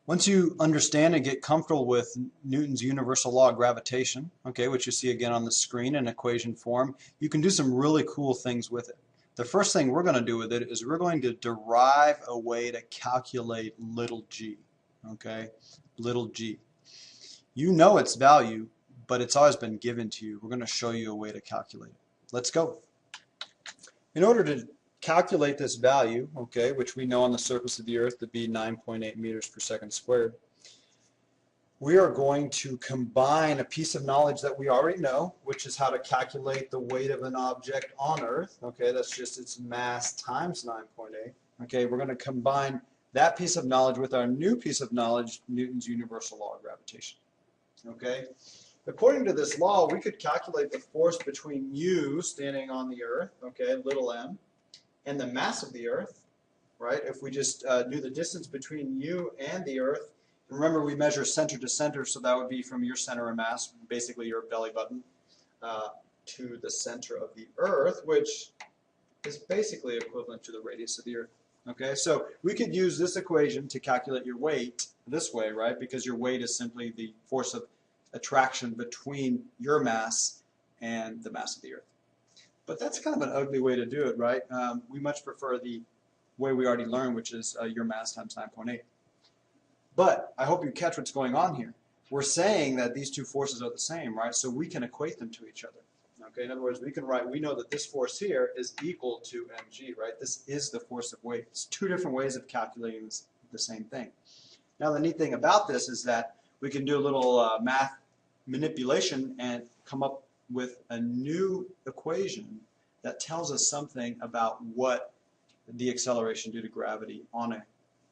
Once you understand and get comfortable with Newton's universal law of gravitation, okay, which you see again on the screen in equation form, you can do some really cool things with it. The first thing we're going to do with it is we're going to derive a way to calculate little g, okay, little g. You know its value, but it's always been given to you. We're going to show you a way to calculate it. Let's go. In order to calculate this value, okay, which we know on the surface of the Earth to be 9.8 meters per second squared, we are going to combine a piece of knowledge that we already know, which is how to calculate the weight of an object on Earth. Okay, that's just its mass times 9.8. Okay, we're going to combine that piece of knowledge with our new piece of knowledge, Newton's universal law of gravitation. Okay, according to this law, we could calculate the force between you standing on the Earth, okay, little m, and the mass of the Earth, right? If we just knew the distance between you and the Earth, and remember we measure center to center, so that would be from your center of mass, basically your belly button, to the center of the Earth, which is basically equivalent to the radius of the Earth. Okay, so we could use this equation to calculate your weight this way, right? Because your weight is simply the force of attraction between your mass and the mass of the Earth. But that's kind of an ugly way to do it, right? We much prefer the way we already learned, which is your mass times 9.8. But I hope you catch what's going on here. We're saying that these two forces are the same, right? So we can equate them to each other. Okay, in other words, we can write, we know that this force here is equal to mg, right? This is the force of weight. It's two different ways of calculating the same thing. Now the neat thing about this is that we can do a little math manipulation and come up with a new equation that tells us something about what the acceleration due to gravity on a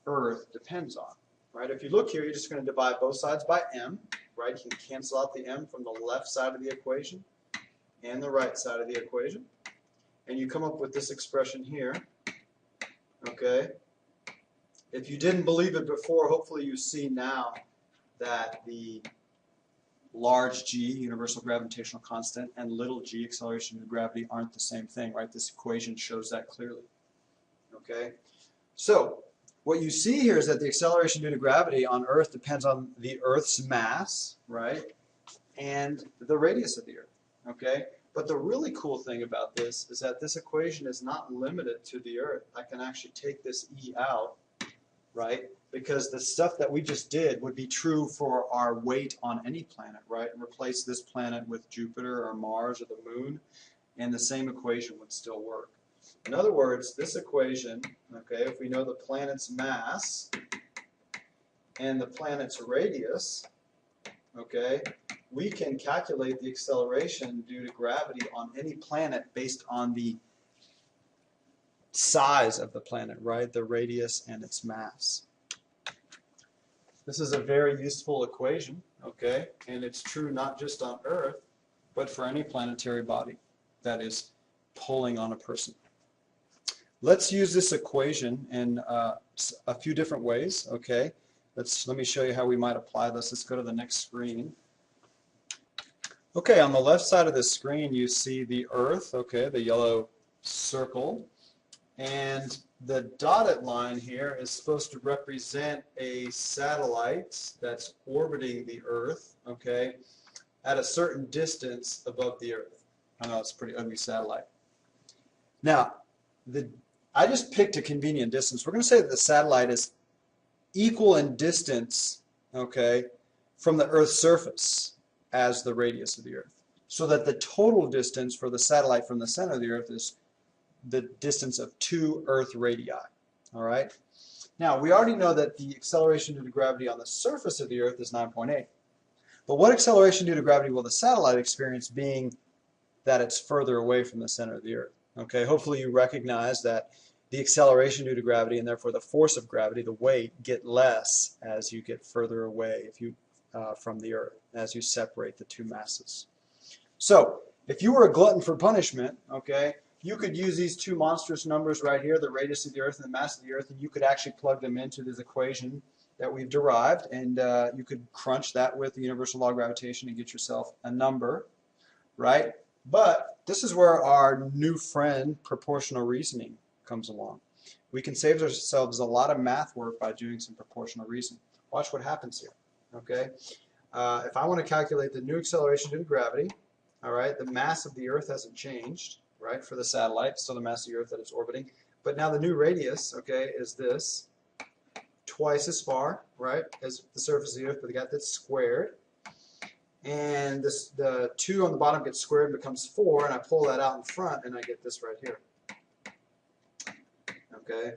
Earth depends on, right? If you look here, you're just going to divide both sides by m, right? You can cancel out the m from the left side of the equation and the right side of the equation, and you come up with this expression here, okay? If you didn't believe it before, hopefully you see now that the large g, universal gravitational constant, and little g, acceleration due to gravity, aren't the same thing, right? This equation shows that clearly. Okay? So, what you see here is that the acceleration due to gravity on Earth depends on the Earth's mass, right? And the radius of the Earth. Okay? But the really cool thing about this is that this equation is not limited to the Earth. I can actually take this e out, right? Because the stuff that we just did would be true for our weight on any planet, right? And replace this planet with Jupiter or Mars or the Moon, and the same equation would still work. In other words, this equation, okay, if we know the planet's mass and the planet's radius, okay, we can calculate the acceleration due to gravity on any planet based on the size of the planet, right? The radius and its mass. This is a very useful equation, okay? And it's true not just on Earth, but for any planetary body that is pulling on a person. Let's use this equation in a few different ways, okay? Let me show you how we might apply this. Let's go to the next screen. Okay, on the left side of the screen you see the Earth, okay, the yellow circle. And the dotted line here is supposed to represent a satellite that's orbiting the Earth, okay, at a certain distance above the Earth. I know it's a pretty ugly satellite. Now, I just picked a convenient distance. We're going to say that the satellite is equal in distance, okay, from the Earth's surface as the radius of the Earth. So that the total distance for the satellite from the center of the Earth is the distance of 2 Earth radii. All right? Now, we already know that the acceleration due to gravity on the surface of the Earth is 9.8. But what acceleration due to gravity will the satellite experience, being that it's further away from the center of the Earth? Okay, hopefully you recognize that the acceleration due to gravity and therefore the force of gravity, the weight, get less as you get further away from the Earth, as you separate the two masses. So, if you were a glutton for punishment, okay, you could use these two monstrous numbers right here, the radius of the Earth and the mass of the Earth, and you could actually plug them into this equation that we've derived, and you could crunch that with the universal law of gravitation and get yourself a number, right? But this is where our new friend, proportional reasoning, comes along. We can save ourselves a lot of math work by doing some proportional reasoning. Watch what happens here. Okay, if I want to calculate the new acceleration due to gravity, all right, the mass of the Earth hasn't changed, right, for the satellite, still the mass of the Earth that it's orbiting. But now the new radius, okay, is this, twice as far, right, as the surface of the Earth, but we got that squared. And this, the 2 on the bottom gets squared and becomes 4, and I pull that out in front, and I get this right here. Okay.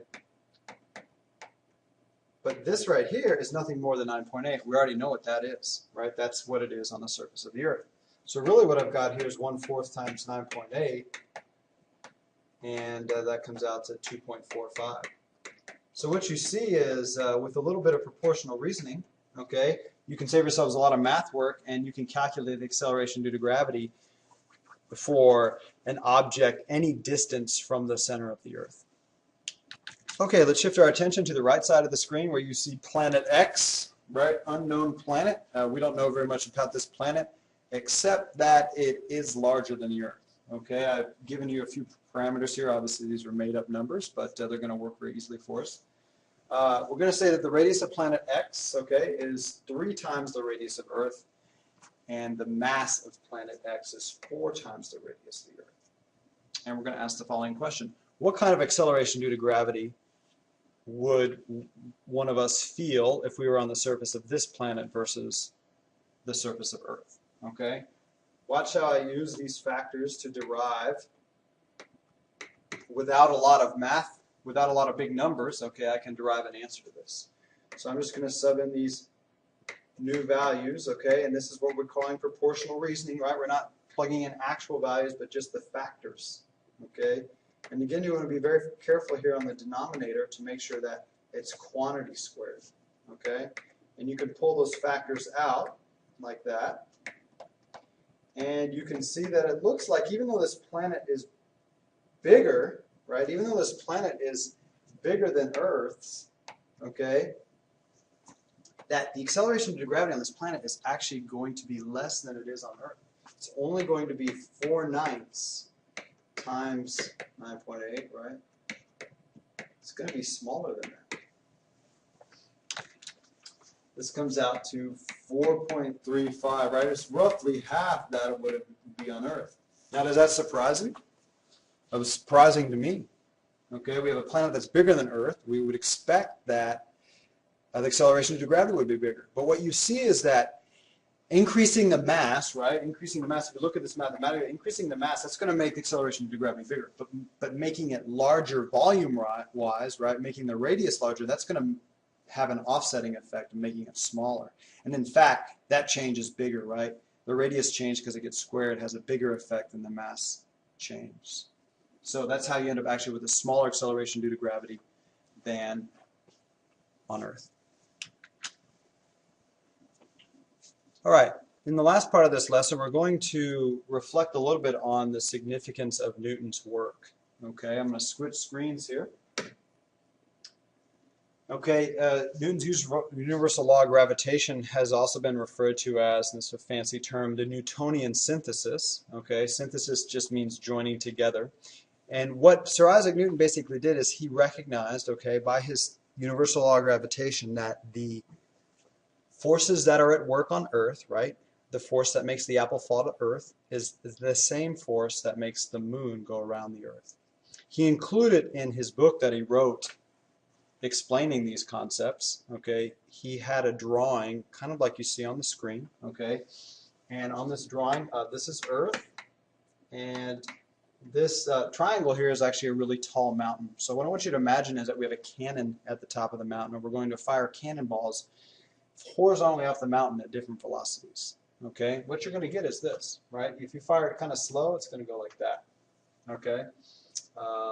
But this right here is nothing more than 9.8. We already know what that is, right? That's what it is on the surface of the Earth. So really what I've got here is 1/4 times 9.8, and that comes out to 2.45. So what you see is, with a little bit of proportional reasoning, okay, you can save yourselves a lot of math work, and you can calculate the acceleration due to gravity for an object any distance from the center of the Earth. Okay, let's shift our attention to the right side of the screen where you see planet X, right? Unknown planet. We don't know very much about this planet except that it is larger than the Earth. Okay, I've given you a few parameters here. Obviously, these are made-up numbers, but they're going to work very easily for us. We're going to say that the radius of planet X, okay, is 3 times the radius of Earth, and the mass of planet X is 4 times the radius of the Earth. And we're going to ask the following question. What kind of acceleration due to gravity would one of us feel if we were on the surface of this planet versus the surface of Earth? Okay? Watch how I use these factors to derive, without a lot of math, without a lot of big numbers, okay, I can derive an answer to this. So I'm just going to sub in these new values, okay, and this is what we're calling proportional reasoning, right? We're not plugging in actual values, but just the factors, okay? And again, you want to be very careful here on the denominator to make sure that it's quantity squared, okay? And you can pull those factors out like that, and you can see that it looks like even though this planet is bigger, right, even though this planet is bigger than Earth's, okay, that the acceleration due to gravity on this planet is actually going to be less than it is on Earth. It's only going to be 4/9 times 9.8, right? It's going to be smaller than that. This comes out to 4.35, right? It's roughly half that of what it would be on Earth. Now, does that surprise you? That was surprising to me. Okay, we have a planet that's bigger than Earth. We would expect that the acceleration due to gravity would be bigger. But what you see is that increasing the mass, right? Increasing the mass, if you look at this mathematically, increasing the mass, that's going to make the acceleration due to gravity bigger. But making it larger volume-wise, right, making the radius larger, that's going to have an offsetting effect of making it smaller. And in fact, that change is bigger, right? The radius change, because it gets squared, has a bigger effect than the mass change. So that's how you end up actually with a smaller acceleration due to gravity than on Earth. All right, in the last part of this lesson, we're going to reflect a little bit on the significance of Newton's work. Okay, I'm going to switch screens here. Okay, Newton's universal law of gravitation has also been referred to as, and this is a fancy term, the Newtonian synthesis. Okay, synthesis just means joining together. And what Sir Isaac Newton basically did is he recognized, okay, by his universal law of gravitation that the forces that are at work on Earth, right, the force that makes the apple fall to Earth is the same force that makes the moon go around the Earth. He included in his book that he wrote explaining these concepts, okay, he had a drawing, kind of like you see on the screen, okay, and on this drawing, this is Earth, and this triangle here is actually a really tall mountain. So what I want you to imagine is that we have a cannon at the top of the mountain, and we're going to fire cannonballs horizontally off the mountain at different velocities, okay. What you're going to get is this, right? If you fire it kind of slow, it's going to go like that, okay.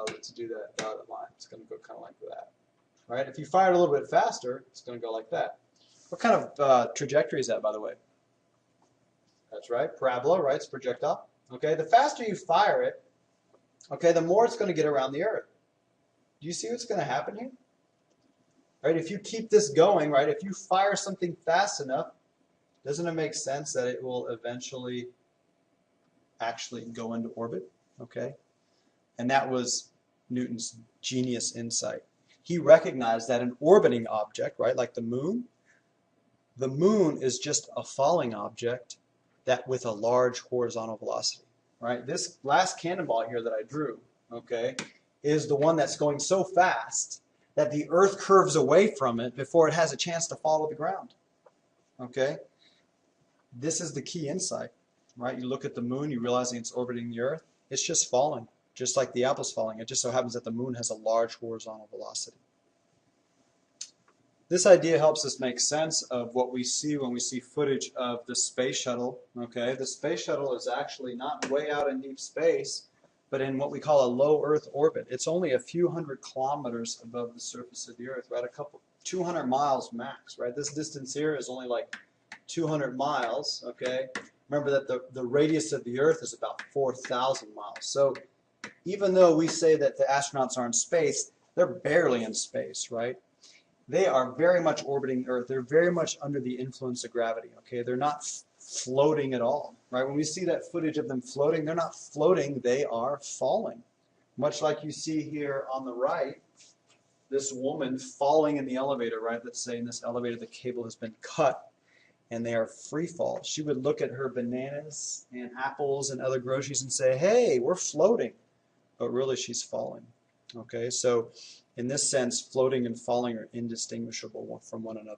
Let's do that dotted line. It's going to go kind of like that. Right? If you fire it a little bit faster, it's going to go like that. What kind of trajectory is that, by the way? That's right, parabola, right? It's projectile. Okay, the faster you fire it, okay, the more it's going to get around the Earth. Do you see what's going to happen here? Right? If you keep this going, right? If you fire something fast enough, doesn't it make sense that it will eventually actually go into orbit? Okay, and that was Newton's genius insight. He recognized that an orbiting object, right, like the moon, The moon is just a falling object that with a large horizontal velocity, right? This last cannonball here that I drew, okay, is the one that's going so fast that the Earth curves away from it before it has a chance to fall to the ground, okay? This is the key insight, right? You look at the moon, you realize it's orbiting the Earth. It's just falling, just like the apple's falling. It just so happens that the moon has a large horizontal velocity. This idea helps us make sense of what we see when we see footage of the space shuttle. Okay, the space shuttle is actually not way out in deep space, but in what we call a low Earth orbit. It's only a few hundred kilometers above the surface of the Earth, right? 200 miles max, right? This distance here is only like 200 miles, okay? Remember that the radius of the Earth is about 4,000 miles. So even though we say that the astronauts are in space, they're barely in space, right? They are very much orbiting Earth. They're very much under the influence of gravity, okay? They're not floating at all, right? When we see that footage of them floating, they're not floating, they are falling. Much like you see here on the right, this woman falling in the elevator, right? Let's say in this elevator the cable has been cut and they are free fall. She would look at her bananas and apples and other groceries and say, hey, we're floating. But really she's falling, okay? So in this sense, floating and falling are indistinguishable from one another.